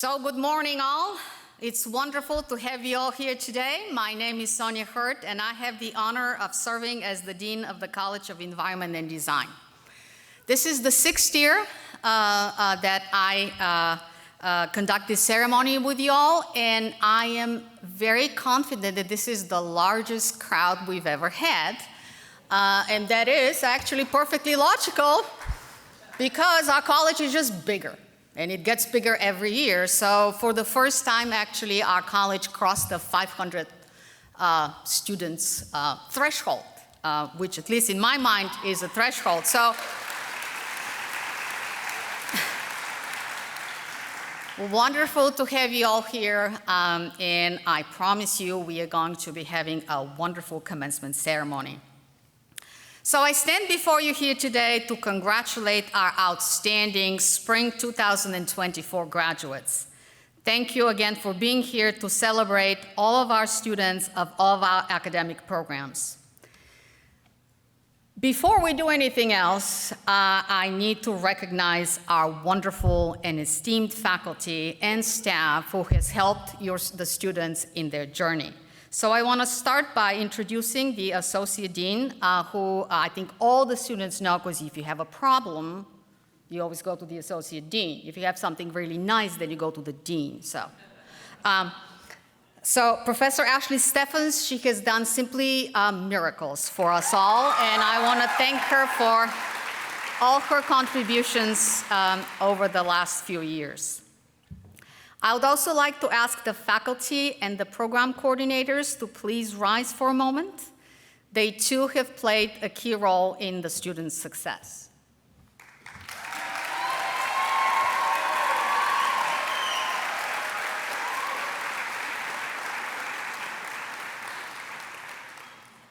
So good morning all. It's wonderful to have you all here today. My name is Sonia Hurt and I have the honor of serving as the Dean of the College of Environment and Design. This is the sixth year that I conduct this ceremony with you all, and I am very confident that this is the largest crowd we've ever had. And that is actually perfectly logical because our college is just bigger. And it gets bigger every year. So for the first time, actually, our college crossed the 500 students threshold, which at least in my mind is a threshold. So wonderful to have you all here. And I promise you, we are going to be having a wonderful commencement ceremony. So I stand before you here today to congratulate our outstanding Spring 2024 graduates. Thank you again for being here to celebrate all of our students of all of our academic programs. Before we do anything else, I need to recognize our wonderful and esteemed faculty and staff who has helped the students in their journey. So I want to start by introducing the Associate Dean, who I think all the students know, because if you have a problem, you always go to the Associate Dean. If you have something really nice, then you go to the Dean. So Professor Ashley Steffens, she has done simply miracles for us all, and I want to thank her for all her contributions over the last few years. I would also like to ask the faculty and the program coordinators to please rise for a moment. They too have played a key role in the students' success.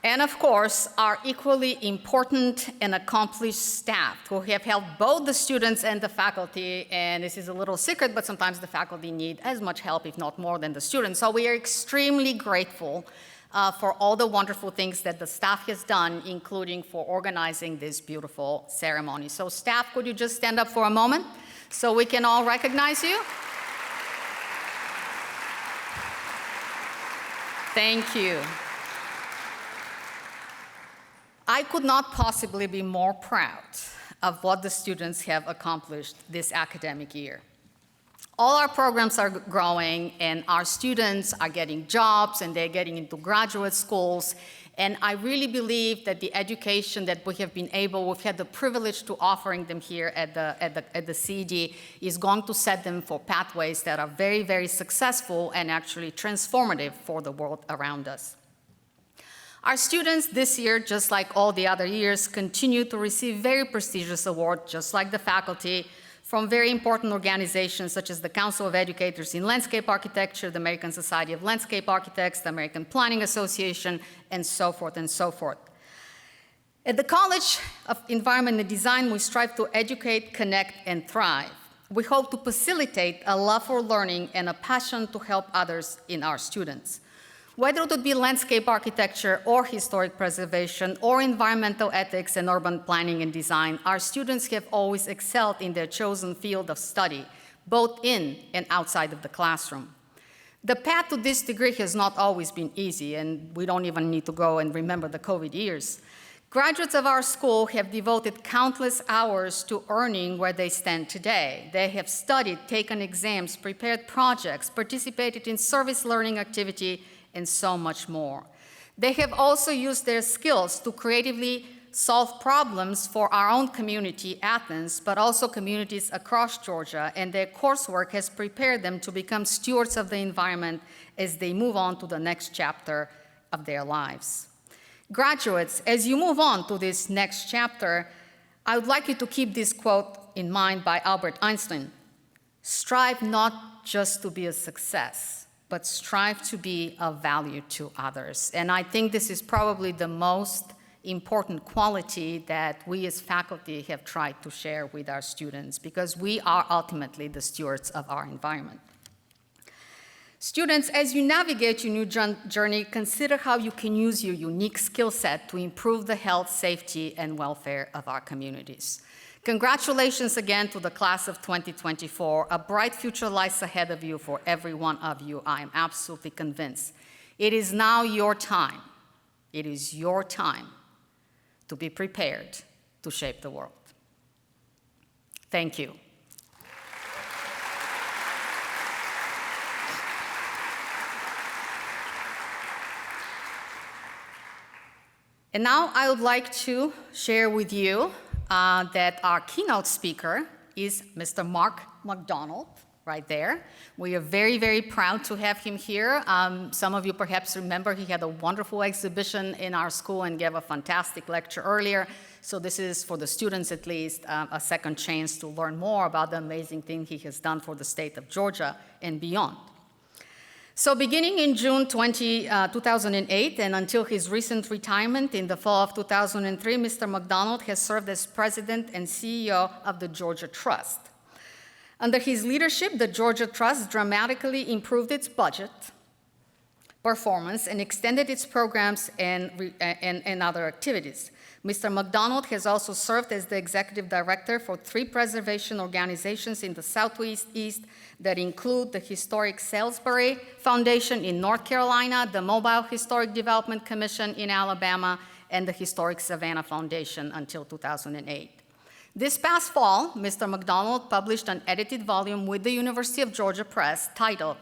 And of course, our equally important and accomplished staff who have helped both the students and the faculty. And this is a little secret, but sometimes the faculty need as much help, if not more, than the students. So we are extremely grateful for all the wonderful things that the staff has done, including for organizing this beautiful ceremony. So staff, could you just stand up for a moment so we can all recognize you? Thank you. I could not possibly be more proud of what the students have accomplished this academic year. All our programs are growing, and our students are getting jobs, and they're getting into graduate schools. And I really believe that the education that we've had the privilege to offering them here at the CED is going to set them for pathways that are very, very successful and actually transformative for the world around us. Our students this year, just like all the other years, continue to receive very prestigious awards, just like the faculty, from very important organizations such as the Council of Educators in Landscape Architecture, the American Society of Landscape Architects, the American Planning Association, and so forth and so forth. At the College of Environment and Design, we strive to educate, connect, and thrive. We hope to facilitate a love for learning and a passion to help others in our students. Whether it would be landscape architecture or historic preservation or environmental ethics and urban planning and design, our students have always excelled in their chosen field of study, both in and outside of the classroom. The path to this degree has not always been easy, and we don't even need to go and remember the COVID years. Graduates of our school have devoted countless hours to earning where they stand today. They have studied, taken exams, prepared projects, participated in service learning activity, and so much more. They have also used their skills to creatively solve problems for our own community, Athens, but also communities across Georgia, and their coursework has prepared them to become stewards of the environment as they move on to the next chapter of their lives. Graduates, as you move on to this next chapter, I would like you to keep this quote in mind by Albert Einstein: "Strive not just to be a success, but strive to be of value to others." And I think this is probably the most important quality that we as faculty have tried to share with our students, because we are ultimately the stewards of our environment. Students, as you navigate your new journey, consider how you can use your unique skill set to improve the health, safety, and welfare of our communities. Congratulations again to the class of 2024. A bright future lies ahead of you for every one of you. I am absolutely convinced. It is now your time. It is your time to be prepared to shape the world. Thank you. And now I would like to share with you that our keynote speaker is Mr. Mark McDonald, right there. We are very, very proud to have him here. Some of you perhaps remember he had a wonderful exhibition in our school and gave a fantastic lecture earlier. So this is, for the students at least, a second chance to learn more about the amazing thing he has done for the state of Georgia and beyond. So beginning in June 2008 and until his recent retirement in the fall of 2003, Mr. McDonald has served as president and CEO of the Georgia Trust. Under his leadership, the Georgia Trust dramatically improved its budget, performance, and extended its programs and other activities. Mr. McDonald has also served as the executive director for 3 preservation organizations in the Southeast that include the Historic Salisbury Foundation in North Carolina, the Mobile Historic Development Commission in Alabama, and the Historic Savannah Foundation until 2008. This past fall, Mr. McDonald published an edited volume with the University of Georgia Press titled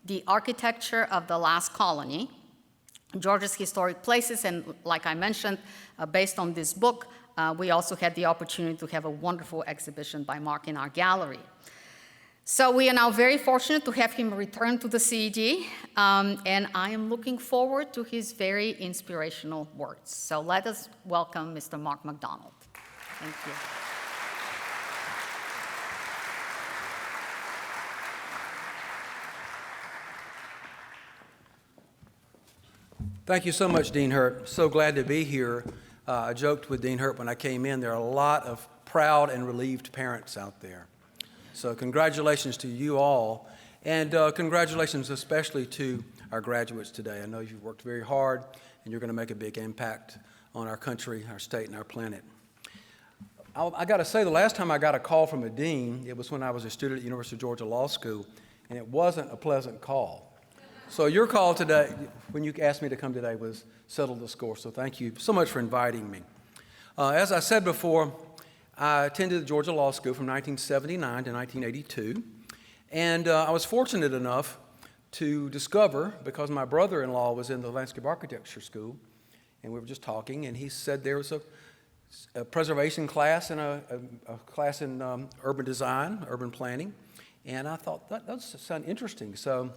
The Architecture of the Last Colony, Georgia's Historic Places, and like I mentioned, based on this book, we also had the opportunity to have a wonderful exhibition by Mark in our gallery. So we are now very fortunate to have him return to the CED, and I am looking forward to his very inspirational words. So let us welcome Mr. Mark McDonald. Thank you. Thank you so much, Dean Hurt. So glad to be here. I joked with Dean Hurt when I came in, there are a lot of proud and relieved parents out there. So congratulations to you all, and congratulations especially to our graduates today. I know you've worked very hard, and you're going to make a big impact on our country, our state, and our planet. I got to say, the last time I got a call from a dean, it was when I was a student at the University of Georgia Law School, and it wasn't a pleasant call. So your call today, when you asked me to come today, was settle the score. So thank you so much for inviting me. As I said before, I attended the Georgia Law School from 1979 to 1982. And I was fortunate enough to discover, because my brother-in-law was in the landscape architecture school, and we were just talking, and he said there was a preservation class and a class in urban design, urban planning. And I thought, that does sound interesting. So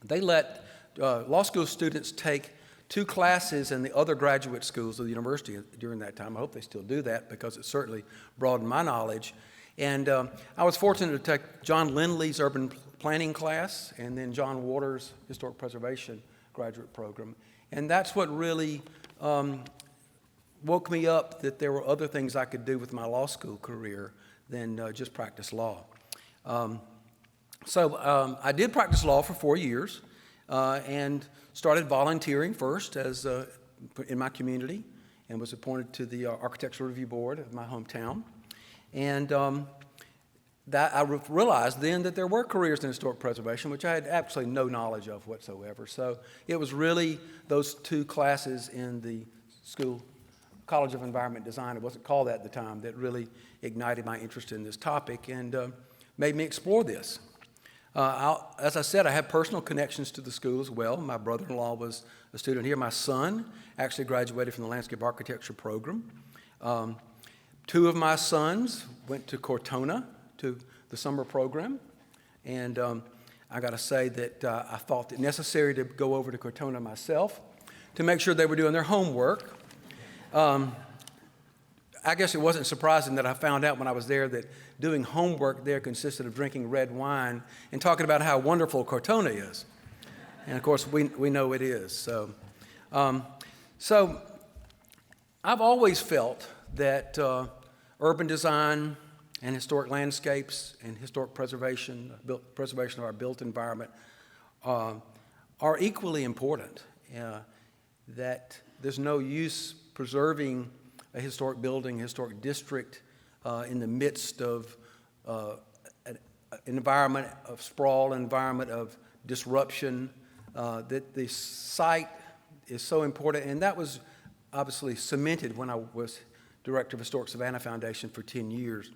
they let law school students take 2 classes in the other graduate schools of the university during that time. I hope they still do that because it certainly broadened my knowledge. And I was fortunate to take John Lindley's urban planning class and then John Waters' historic preservation graduate program. And that's what really woke me up that there were other things I could do with my law school career than just practice law. So I did practice law for 4 years and started volunteering first as in my community and was appointed to the Architectural Review Board of my hometown. And that I realized then that there were careers in historic preservation, which I had absolutely no knowledge of whatsoever. So it was really those 2 classes in the school, College of Environment Design, it wasn't called that at the time, that really ignited my interest in this topic and made me explore this. As I said, I have personal connections to the school as well. My brother-in-law was a student here. My son actually graduated from the landscape architecture program. 2 of my sons went to Cortona to the summer program. And I got to say that I thought it necessary to go over to Cortona myself to make sure they were doing their homework. I guess it wasn't surprising that I found out when I was there that doing homework there consisted of drinking red wine and talking about how wonderful Cortona is. And of course, we know it is. So I've always felt that urban design and historic landscapes and historic preservation of our built environment are equally important. That there's no use preserving a historic building, historic district, in the midst of an environment of sprawl, an environment of disruption, that the site is so important. And that was obviously cemented when I was director of Historic Savannah Foundation for 10 years.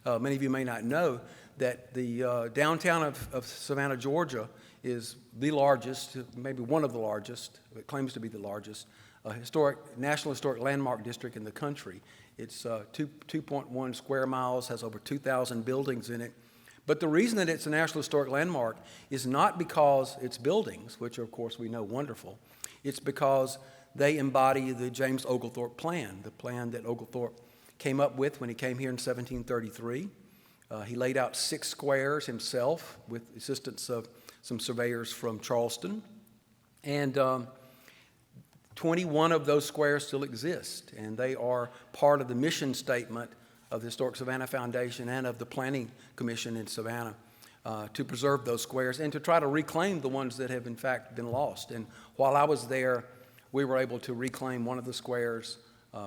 Many of you may not know that the downtown of Savannah, Georgia is the largest, maybe one of the largest, it claims to be the largest, National Historic Landmark District in the country. It's 2.1 square miles, has over 2,000 buildings in it. But the reason that it's a National Historic Landmark is not because it's buildings, which are, of course, we know wonderful. It's because they embody the James Oglethorpe Plan, the plan that Oglethorpe came up with when he came here in 1733. He laid out 6 squares himself with the assistance of some surveyors from Charleston. And 21 of those squares still exist, and they are part of the mission statement of the Historic Savannah Foundation and of the Planning Commission in Savannah to preserve those squares and to try to reclaim the ones that have in fact been lost. And while I was there, we were able to reclaim one of the squares,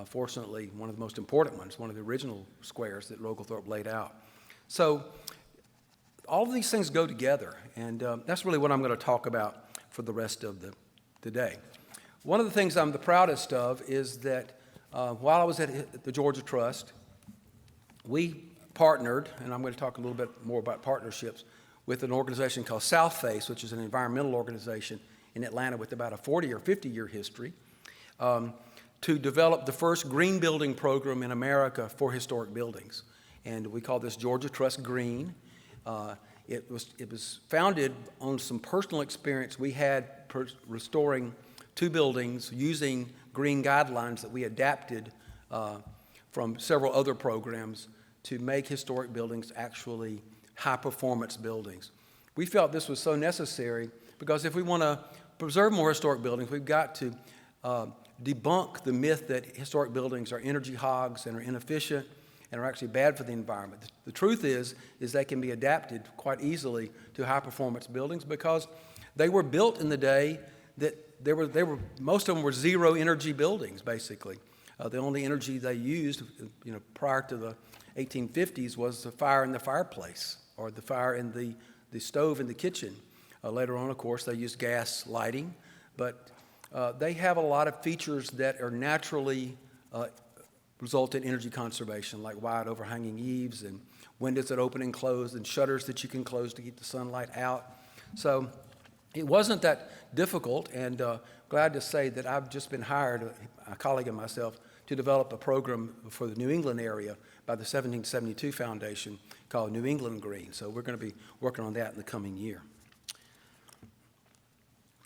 fortunately one of the most important ones, one of the original squares that Oglethorpe laid out. So all of these things go together, and that's really what I'm going to talk about for the rest of the day. One of the things I'm the proudest of is that while I was at the Georgia Trust, we partnered, and I'm going to talk a little bit more about partnerships, with an organization called South Face, which is an environmental organization in Atlanta with about a 40 or 50-year history, to develop the first green building program in America for historic buildings. And we call this Georgia Trust Green. It was founded on some personal experience we had restoring 2 buildings using green guidelines that we adapted from several other programs to make historic buildings actually high-performance buildings. We felt this was so necessary because if we want to preserve more historic buildings, we've got to debunk the myth that historic buildings are energy hogs and are inefficient and are actually bad for the environment. The truth is they can be adapted quite easily to high-performance buildings because they were built in the day that most of them were zero-energy buildings, basically. The only energy they used, prior to the 1850s was the fire in the fireplace or the fire in the stove in the kitchen. Later on, of course, they used gas lighting, but they have a lot of features that are naturally result in energy conservation, like wide overhanging eaves and windows that open and close and shutters that you can close to keep the sunlight out. So it wasn't that difficult, and glad to say that I've just been hired, a colleague and myself, to develop a program for the New England area by the 1772 Foundation called New England Green. So we're going to be working on that in the coming year.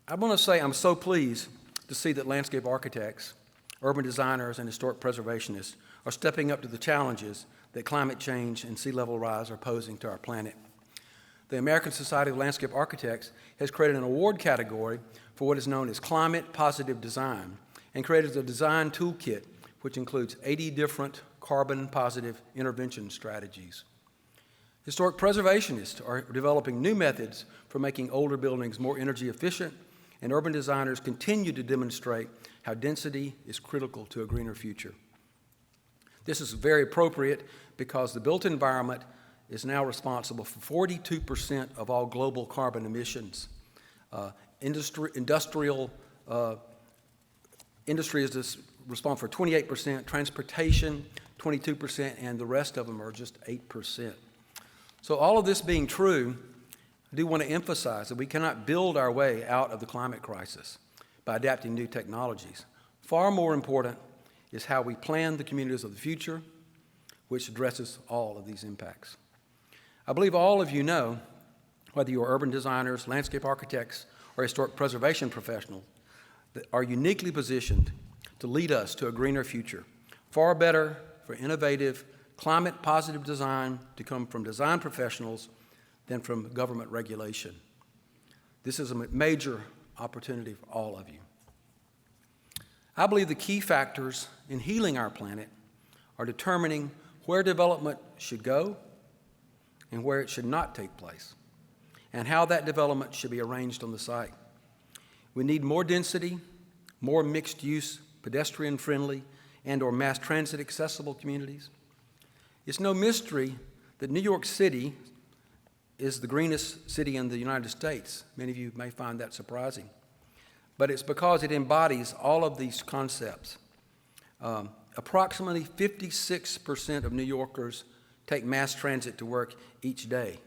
I want to say I'm so pleased to see that landscape architects, urban designers, and historic preservationists are stepping up to the challenges that climate change and sea level rise are posing to our planet. The American Society of Landscape Architects has created an award category for what is known as climate positive design and created a design toolkit which includes 80 different carbon positive intervention strategies. Historic preservationists are developing new methods for making older buildings more energy efficient, and urban designers continue to demonstrate how density is critical to a greener future. This is very appropriate because the built environment is now responsible for 42% of all global carbon emissions. Industry is responsible for 28%, transportation 22%, and the rest of them are just 8%. So all of this being true, I do want to emphasize that we cannot build our way out of the climate crisis by adapting new technologies. Far more important is how we plan the communities of the future, which addresses all of these impacts. I believe all of you know, whether you are urban designers, landscape architects, or historic preservation professionals, that are uniquely positioned to lead us to a greener future, far better for innovative, climate-positive design to come from design professionals than from government regulation. This is a major opportunity for all of you. I believe the key factors in healing our planet are determining where development should go and where it should not take place, and how that development should be arranged on the site. We need more density, more mixed-use, pedestrian-friendly, and/or mass transit-accessible communities. It's no mystery that New York City is the greenest city in the United States. Many of you may find that surprising. But it's because it embodies all of these concepts. Approximately 56% of New Yorkers take mass transit to work each day,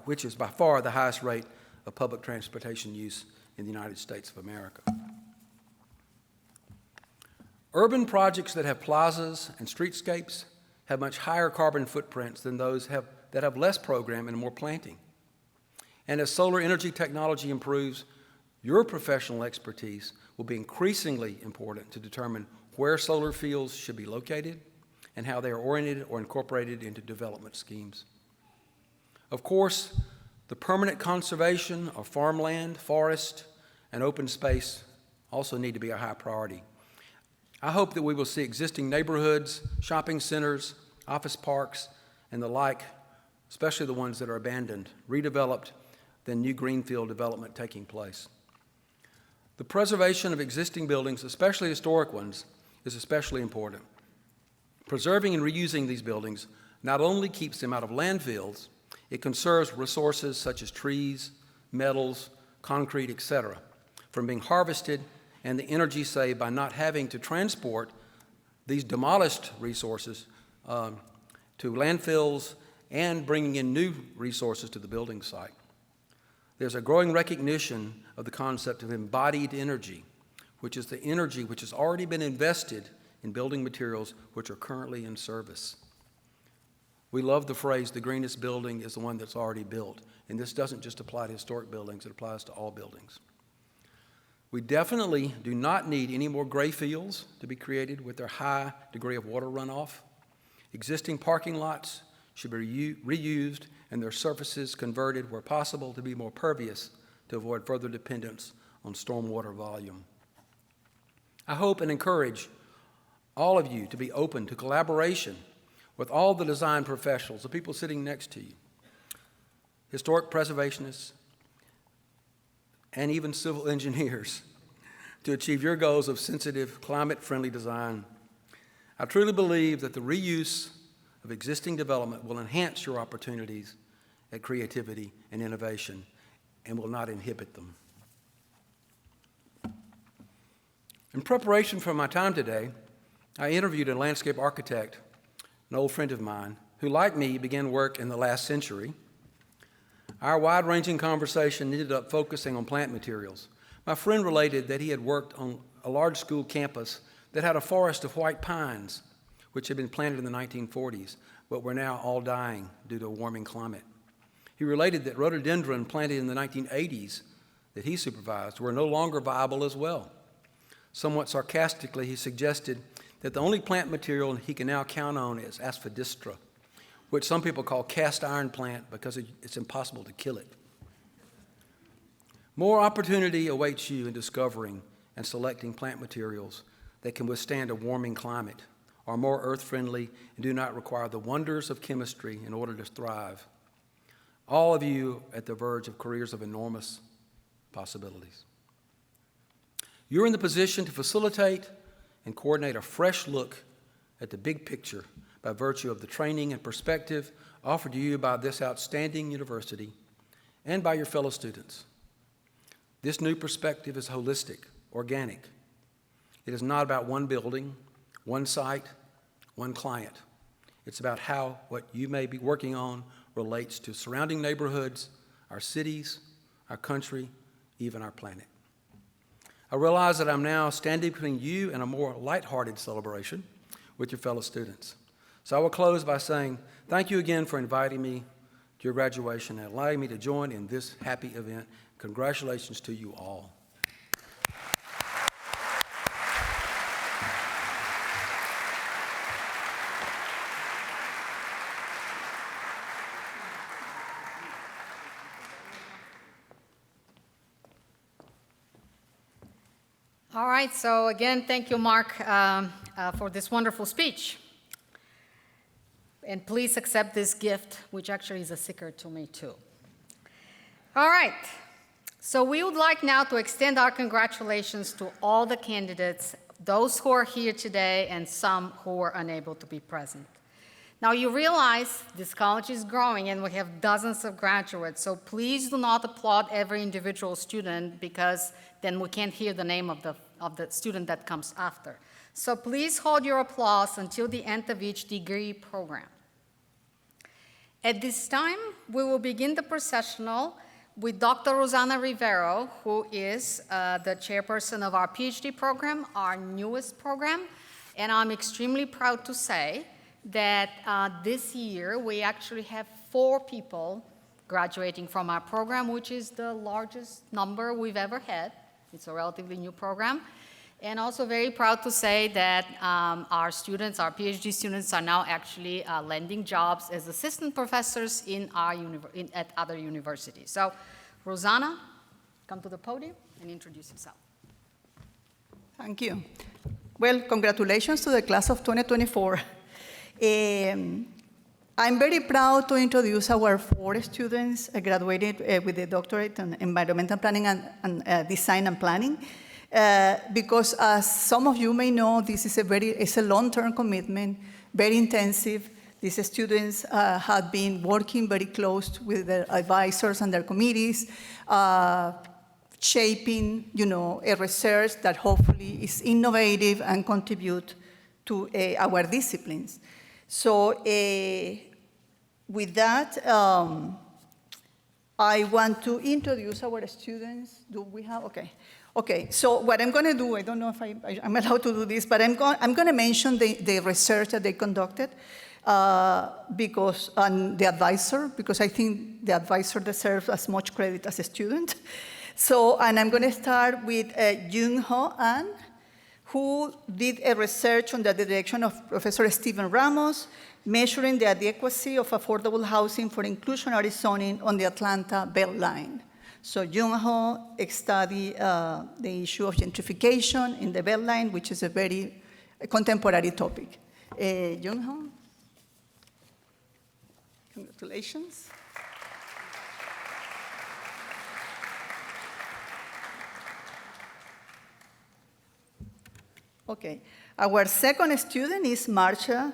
which is by far the highest rate of public transportation use in the United States of America. Urban projects that have plazas and streetscapes have much higher carbon footprints than those that have less program and more planting. And as solar energy technology improves, your professional expertise will be increasingly important to determine where solar fields should be located and how they are oriented or incorporated into development schemes. Of course, the permanent conservation of farmland, forest, and open space also need to be a high priority. I hope that we will see existing neighborhoods, shopping centers, office parks, and the like, especially the ones that are abandoned, redeveloped, then new greenfield development taking place. The preservation of existing buildings, especially historic ones, is especially important. Preserving and reusing these buildings not only keeps them out of landfills, it conserves resources such as trees, metals, concrete, etc., from being harvested, and the energy saved by not having to transport these demolished resources to landfills and bringing in new resources to the building site. There's a growing recognition of the concept of embodied energy, which is the energy which has already been invested in building materials which are currently in service. We love the phrase, the greenest building is the one that's already built. And this doesn't just apply to historic buildings, it applies to all buildings. We definitely do not need any more gray fields to be created with their high degree of water runoff. Existing parking lots should be reused and their surfaces converted where possible to be more pervious to avoid further dependence on stormwater volume. I hope and encourage all of you to be open to collaboration with all the design professionals, the people sitting next to you, historic preservationists, and even civil engineers to achieve your goals of sensitive, climate-friendly design. I truly believe that the reuse of existing development will enhance your opportunities at creativity and innovation and will not inhibit them. In preparation for my time today, I interviewed a landscape architect, an old friend of mine, who, like me, began work in the last century. Our wide-ranging conversation ended up focusing on plant materials. My friend related that he had worked on a large school campus that had a forest of white pines, which had been planted in the 1940s, but were now all dying due to a warming climate. He related that rhododendron planted in the 1980s that he supervised were no longer viable as well. Somewhat sarcastically, he suggested that the only plant material he can now count on is asphodestra, which some people call cast iron plant because it's impossible to kill it. More opportunity awaits you in discovering and selecting plant materials that can withstand a warming climate, are more earth-friendly, and do not require the wonders of chemistry in order to thrive. All of you at the verge of careers of enormous possibilities. You're in the position to facilitate and coordinate a fresh look at the big picture by virtue of the training and perspective offered to you by this outstanding university and by your fellow students. This new perspective is holistic, organic. It is not about one building, one site, one client. It's about how what you may be working on relates to surrounding neighborhoods, our cities, our country, even our planet. I realize that I'm now standing between you and a more lighthearted celebration with your fellow students. So I will close by saying thank you again for inviting me to your graduation and allowing me to join in this happy event. Congratulations to you all. All right, so again, thank you, Mark, for this wonderful speech. And please accept this gift, which actually is a secret to me, too. All right, so we would like now to extend our congratulations to all the candidates those who are here today and some who were unable to be present. Now, you realize this college is growing and we have dozens of graduates, so please do not applaud every individual student because then we can't hear the name of the student that comes after. So please hold your applause until the end of each degree program. At this time, we will begin the processional with Dr. Rosana Rivero, who is the chairperson of our PhD program, our newest program, and I'm extremely proud to say that this year we actually have 4 people graduating from our program, which is the largest number we've ever had. It's a relatively new program. And also very proud to say that our students, our PhD students, are now actually landing jobs as assistant professors in at other universities. So, Rosanna, come to the podium and introduce yourself. Thank you. Well, congratulations to the class of 2024. I'm very proud to introduce our 4 students graduated with a doctorate in environmental planning and design and planning. Because as some of you may know, this is it's a long-term commitment, very intensive. These students have been working very close with their advisors and their committees, shaping, a research that hopefully is innovative and contribute to our disciplines. So with that, I want to introduce our students. Do we have, okay. Okay, so what I'm going to do, I don't know if I'm allowed to do this, but I'm going to mention the research that they conducted and the advisor, because I think the advisor deserves as much credit as a student. So, and I'm going to start with Jung-Ho Ahn, who did a research under the direction of Professor Stephen Ramos, measuring the adequacy of affordable housing for inclusionary zoning on the Atlanta Beltline. So Jung-Ho studied the issue of gentrification in the Beltline, which is a very contemporary topic. Jung-Ho, congratulations. Okay, our second student is Marcia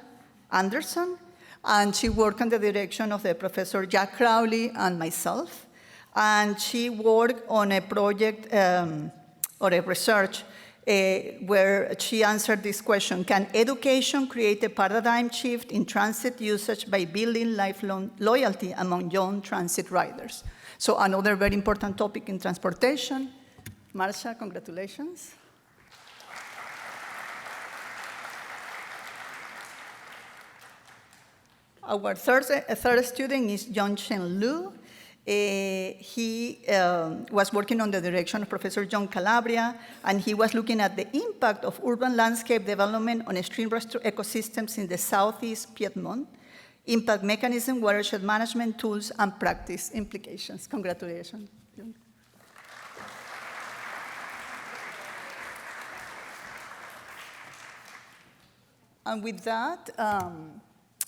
Anderson, and she worked under the direction of the Professor Jack Crowley and myself. And she worked on a project or a research where she answered this question: can education create a paradigm shift in transit usage by building lifelong loyalty among young transit riders? So another very important topic in transportation. Marcia, congratulations. Our third student is Yongchen Liu. He was working on the direction of Professor John Calabria, and he was looking at the impact of urban landscape development on stream ecosystems in the Southeast Piedmont, impact mechanism, watershed management tools, and practice implications. Congratulations. And with that,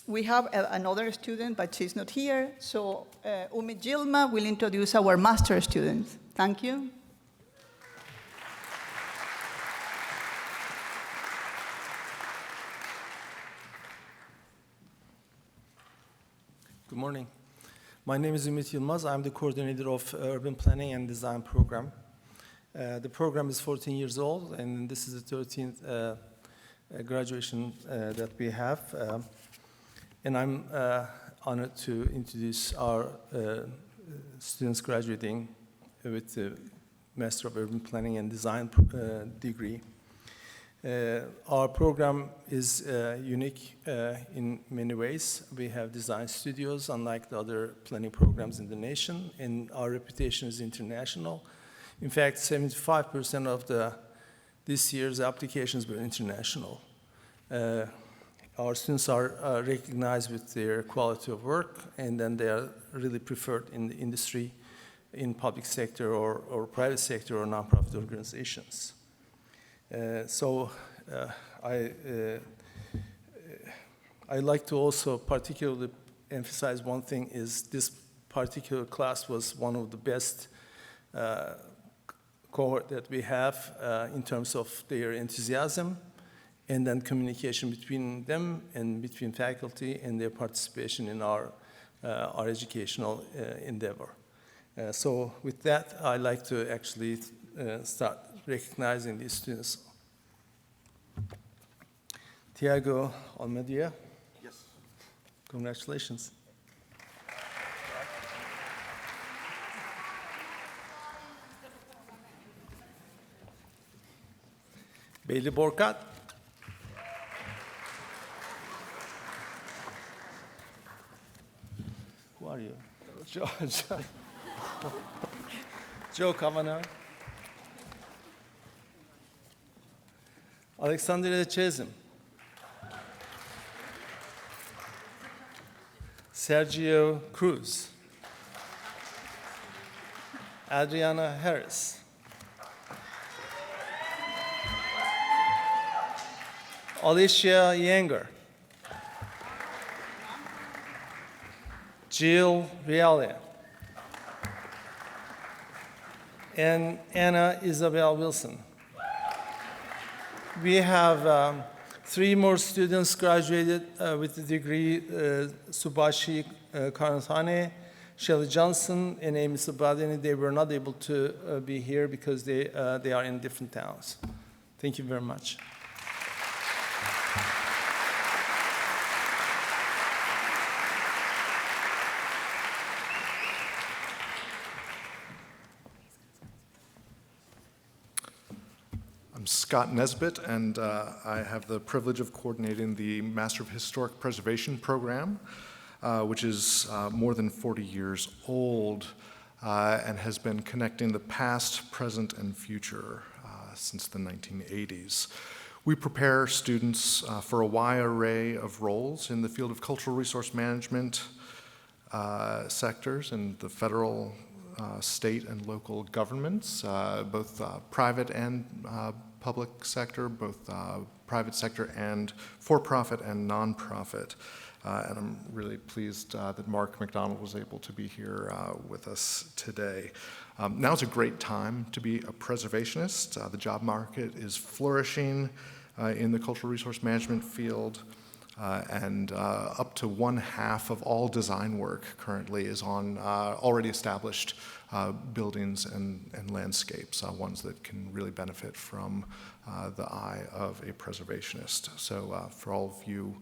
we have another student, but she's not here. So Umi Gilma will introduce our master students. Thank you. Good morning. My name is Ümit Yılmaz. I'm the coordinator of Urban Planning and Design Program. The program is 14 years old, and this is the 13th graduation that we have. And I'm honored to introduce our students graduating with the Master of Urban Planning and Design degree. Our program is unique in many ways. We have design studios, unlike the other planning programs in the nation, and our reputation is international. In fact, 75% of this year's applications were international. Our students are recognized with their quality of work, and then they are really preferred in the industry, in public sector or private sector or nonprofit organizations. I'd like to also particularly emphasize one thing is this particular class was one of the best cohort that we have in terms of their enthusiasm, and then communication between them and between faculty and their participation in our educational endeavor. So with that, I'd like to actually start recognizing these students. Tiago Almeida. Yes. Congratulations. Bailey Borkat. Who are you? Joe Kavanagh. Alexandria Chesem. Sergio Cruz. Adriana Harris. Alicia Yanger. Jill Realia. And Anna Isabel Wilson. We have 3 more students graduated with the degree, Subhashi Karantane, Shelley Johnson, and Amy Sabadini. They were not able to be here because they are in different towns. Thank you very much. I'm Scott Nesbitt, and I have the privilege of coordinating the Master of Historic Preservation program, which is more than 40 years old and has been connecting the past, present, and future since the 1980s. We prepare students for a wide array of roles in the field of cultural resource management sectors in the federal, state, and local governments, both private and public sector, both private sector and for-profit and nonprofit. And I'm really pleased that Mark McDonald was able to be here with us today. Now's a great time to be a preservationist. The job market is flourishing in the cultural resource management field, and up to 1/2 of all design work currently is on already established buildings and landscapes, ones that can really benefit from the eye of a preservationist. So for all of you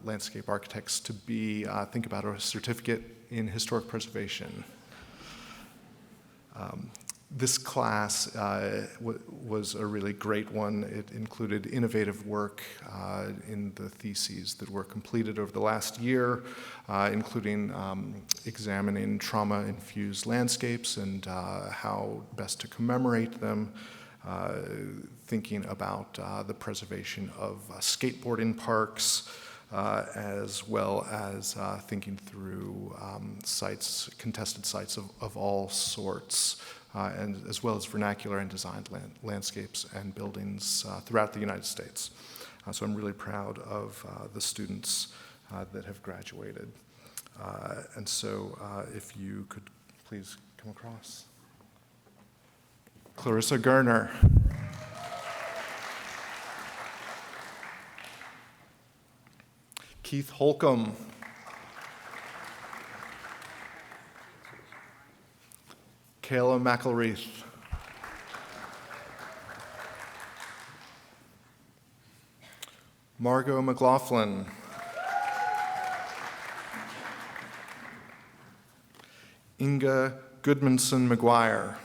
landscape architects to be, think about a certificate in historic preservation. This class was a really great one. It included innovative work in the theses that were completed over the last year, including examining trauma-infused landscapes and how best to commemorate them, thinking about the preservation of skateboarding parks, as well as thinking through sites, contested sites of all sorts, and as well as vernacular and designed landscapes and buildings throughout the United States. So I'm really proud of the students that have graduated. And so if you could please come across. Clarissa Gerner. Keith Holcomb. Kayla McElreath. Margot McLaughlin. Inga Goodmanson McGuire.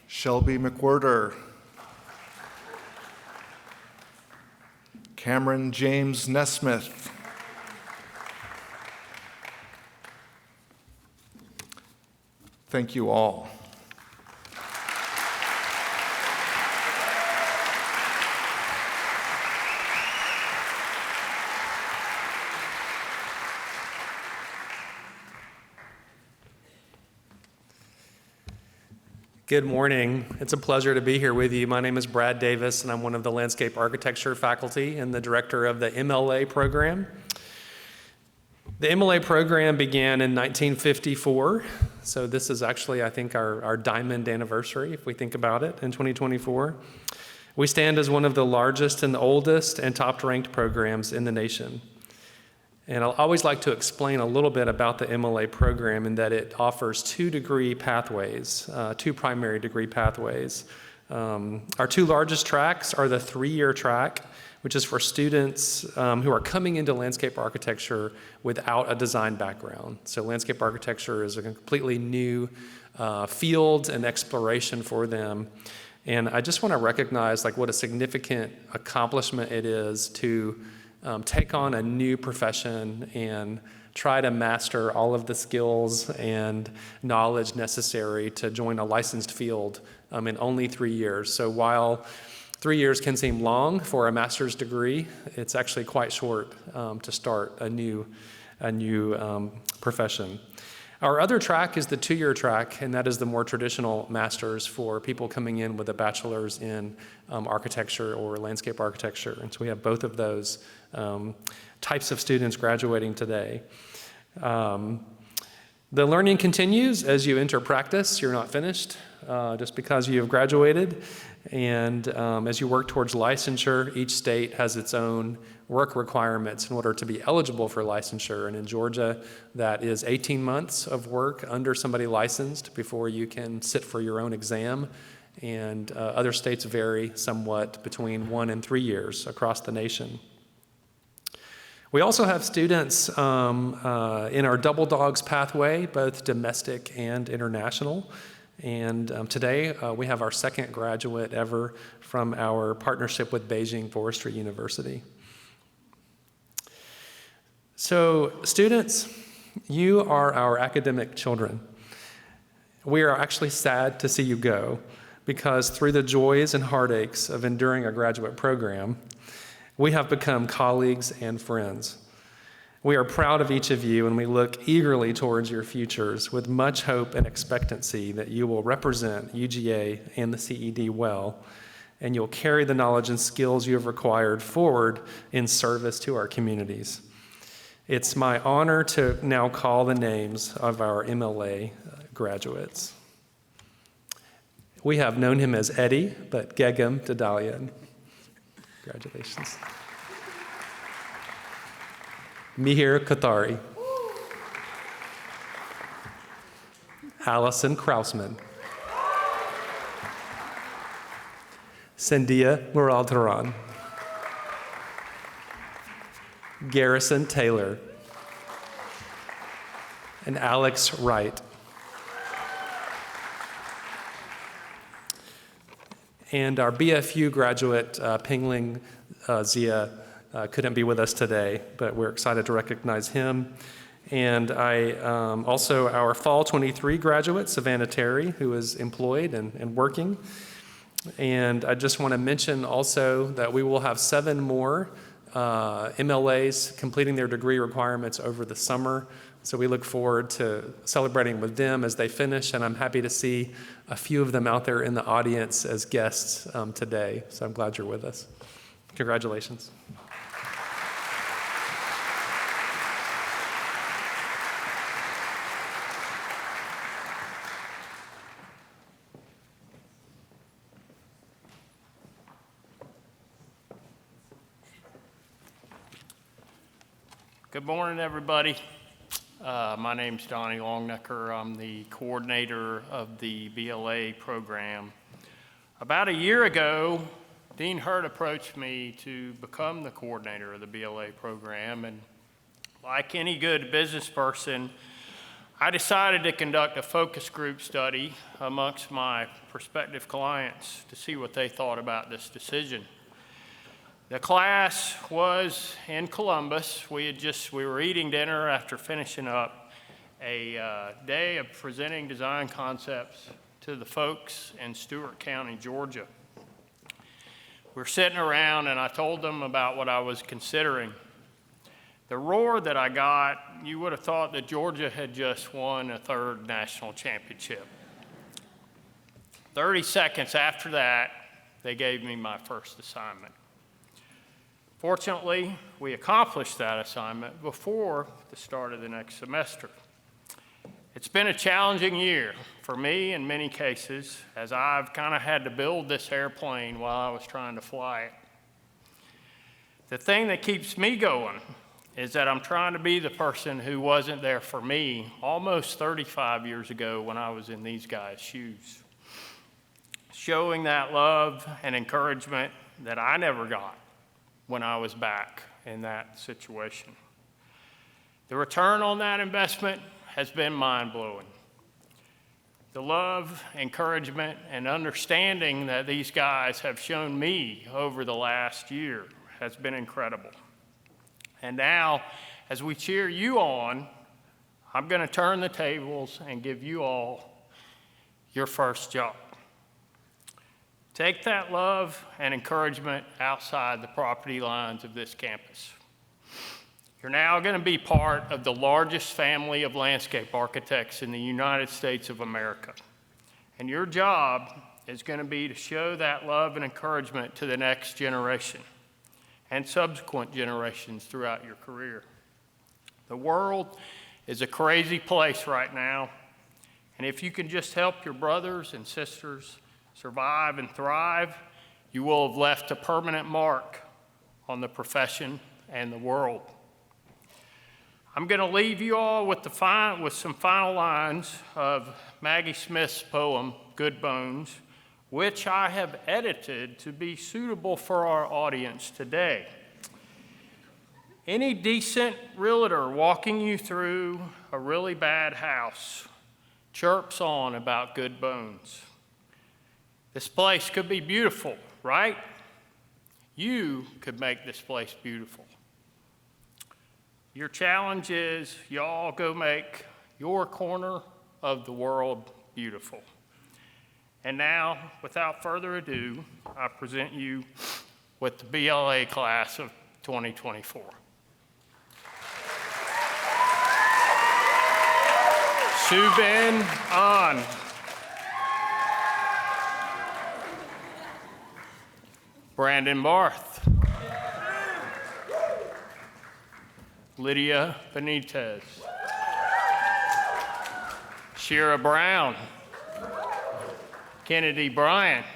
Shelby McWhirter. Cameron James Nesmith. Thank you all. Good morning. It's a pleasure to be here with you. My name is Brad Davis, and I'm one of the landscape architecture faculty and the director of the MLA program. The MLA program began in 1954 So this is actually, I think, our diamond anniversary, if we think about it, in 2024. We stand as one of the largest and the oldest and top-ranked programs in the nation. And I'll always like to explain a little bit about the MLA program in that it offers two degree pathways, two primary degree pathways. Our two largest tracks are the 3-year track, which is for students who are coming into landscape architecture without a design background. So landscape architecture is a completely new field and exploration for them. And I just want to recognize what a significant accomplishment it is to take on a new profession and try to master all of the skills and knowledge necessary to join a licensed field in only 3 years. So while 3 years can seem long for a master's degree, it's actually quite short to start a new profession. Our other track is the 2-year track, and that is the more traditional master's for people coming in with a bachelor's in architecture or landscape architecture. And so we have both of those types of students graduating today. The learning continues as you enter practice. You're not finished just because you have graduated. And as you work towards licensure, each state has its own work requirements in order to be eligible for licensure. And in Georgia, that is 18 months of work under somebody licensed before you can sit for your own exam. And other states vary somewhat between 1 and 3 years across the nation. We also have students in our Double Dogs pathway, both domestic and international. And today we have our second graduate ever from our partnership with Beijing Forestry University. So students, you are our academic children. We are actually sad to see you go because through the joys and heartaches of enduring a graduate program, we have become colleagues and friends. We are proud of each of you, and we look eagerly towards your futures with much hope and expectancy that you will represent UGA and the CED well, and you'll carry the knowledge and skills you have acquired forward in service to our communities. It's my honor to now call the names of our MLA graduates. We have known him as Eddie, but Gegem Dedalian. Congratulations. Mihir Kathari. Allison Krausman. Sandia Muraltaran. Garrison Taylor. And Alex Wright. And our BFU graduate, Pingling Zia, couldn't be with us today, but we're excited to recognize him. And also our Fall 23 graduate, Savannah Terry, who is employed and working. And I just want to mention also that we will have 7 more MLAs completing their degree requirements over the summer. So we look forward to celebrating with them as they finish, and I'm happy to see a few of them out there in the audience as guests today. So I'm glad you're with us. Congratulations. Good morning, everybody. My name's Donnie Longnecker. I'm the coordinator of the BLA program. About a year ago, Dean Hurt approached me to become the coordinator of the BLA program, and like any good business person, I decided to conduct a focus group study amongst my prospective clients to see what they thought about this decision. The class was in Columbus. We were eating dinner after finishing up a day of presenting design concepts to the folks in Stewart County, Georgia. We're sitting around and I told them about what I was considering. The roar that I got, you would have thought that Georgia had just won a 3rd national championship. 30 seconds after that, they gave me my first assignment. Fortunately, we accomplished that assignment before the start of the next semester. It's been a challenging year for me in many cases, as I've kind of had to build this airplane while I was trying to fly it. The thing that keeps me going is that I'm trying to be the person who wasn't there for me almost 35 years ago when I was in these guys' shoes. Showing that love and encouragement that I never got when I was back in that situation. The return on that investment has been mind-blowing. The love, encouragement, and understanding that these guys have shown me over the last year has been incredible. And now, as we cheer you on, I'm going to turn the tables and give you all your first job. Take that love and encouragement outside the property lines of this campus. You're now going to be part of the largest family of landscape architects in the United States of America. And your job is going to be to show that love and encouragement to the next generation and subsequent generations throughout your career. The world is a crazy place right now, and if you can just help your brothers and sisters survive and thrive, you will have left a permanent mark on the profession and the world. I'm going to leave you all with some final lines of Maggie Smith's poem, Good Bones, which I have edited to be suitable for our audience today. Any decent realtor walking you through a really bad house chirps on about good bones. This place could be beautiful, right? You could make this place beautiful. Your challenge is y'all go make your corner of the world beautiful. And now, without further ado, I present you with the BLA class of 2024. Subin An. Brandon Barth. Lydia Benitez. Shira Brown. Kennedy Bryant.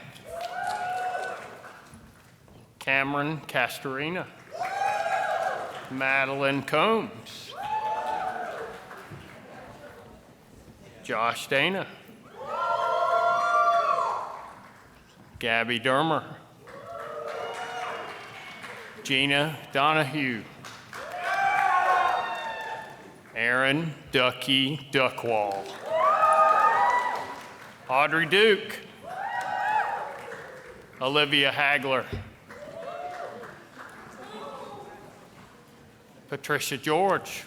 Cameron Castorina. Madeline Combs. Josh Dana. Gabby Dermer. Gina Donahue. Aaron Ducky Duckwall. Audrey Duke. Olivia Hagler. Patricia George.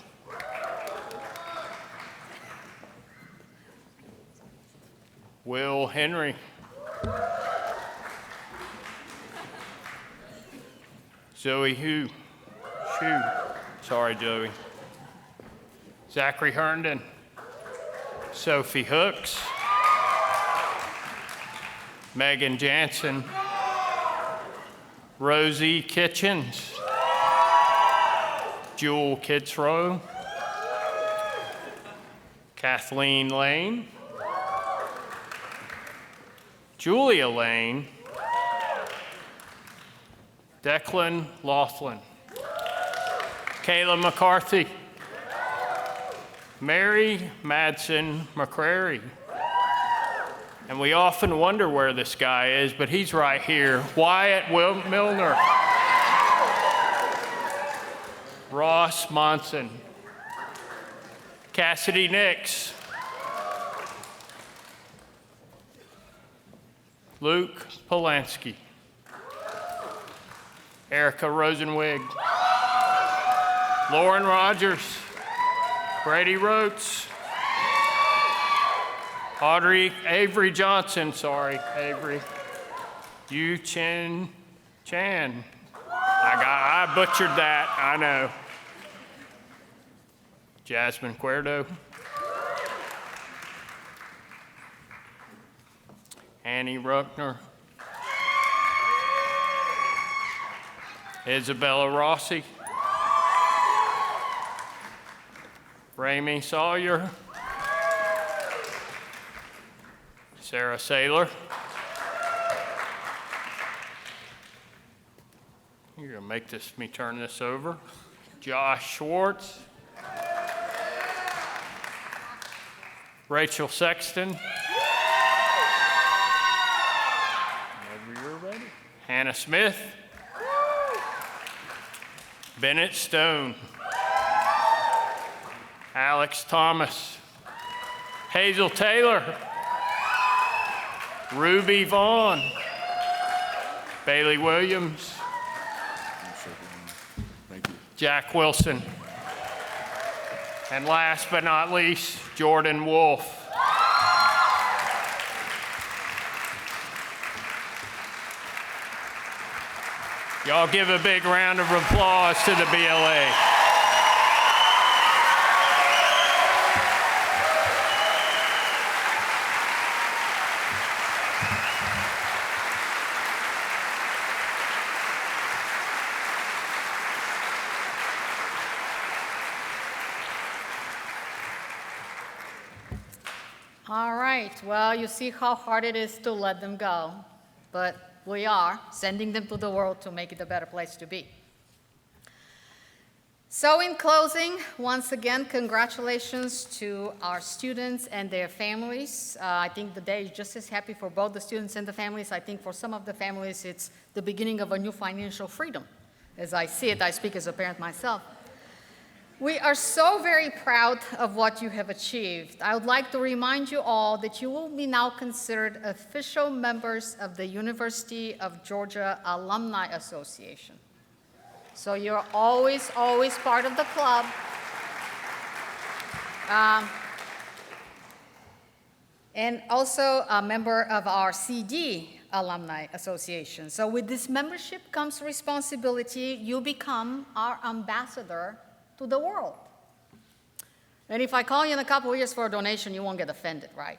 Will Henry. Zoe Shue. Sorry, Joey. Zachary Herndon. Sophie Hooks. Megan Jansen. Rosie Kitchens. Jewel Kidsrow. Kathleen Lane. Julia Lane. Declan Laughlin. Kayla McCarthy. Mary Madsen McCrary. And we often wonder where this guy is, but he's right here. Wyatt Milner. Ross Monson. Cassidy Nix. Luke Polanski. Erica Rosenwig. Lauren Rogers. Brady Rotes. Avery Johnson, Avery. Yu Chan. I butchered that, I know. Jasmine Cuerdo. Annie Ruckner. Isabella Rossi. Ramey Sawyer. Sarah Saylor. You're gonna make me turn this over. Josh Schwartz. Rachel Sexton. Whenever you're ready. Hannah Smith. Bennett Stone. Alex Thomas. Hazel Taylor. Ruby Vaughn. Bailey Williams. Jack Wilson. And last but not least, Jordan Wolf. Y'all give a big round of applause to the BLA. All right, well, you see how hard it is to let them go, but we are sending them to the world to make it a better place to be. So in closing, once again, congratulations to our students and their families. I think the day is just as happy for both the students and the families. I think for some of the families, it's the beginning of a new financial freedom. As I see it, I speak as a parent myself. We are so very proud of what you have achieved. I would like to remind you all that you will be now considered official members of the University of Georgia Alumni Association. So you're always, always part of the club. And also a member of our CED Alumni Association. So with this membership comes responsibility. You become our ambassador to the world. And if I call you in a couple of years for a donation, you won't get offended, right?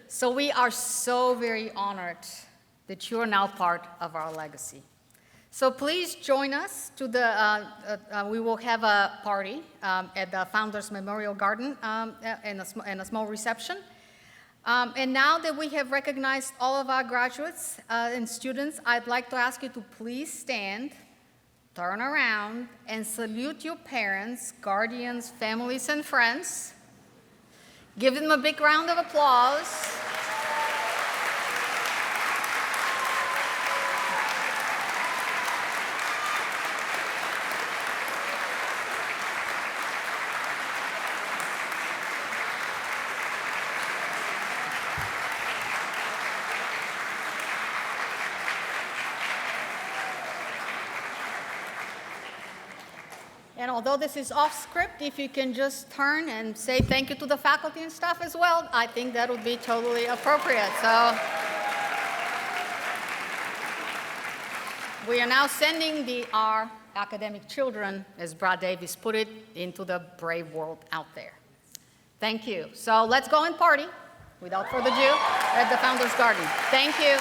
So we are so very honored that you are now part of our legacy. So please join us to the, we will have a party at the Founders Memorial Garden and a small reception. And now that we have recognized all of our graduates and students, I'd like to ask you to please stand, turn around, and salute your parents, guardians, families, and friends. Give them a big round of applause. And although this is off script, if you can just turn and say thank you to the faculty and staff as well, I think that would be totally appropriate. So we are now sending our academic children, as Brad Davis put it, into the brave world out there. Thank you. So let's go and party, without further ado, at the Founders Garden. Thank you.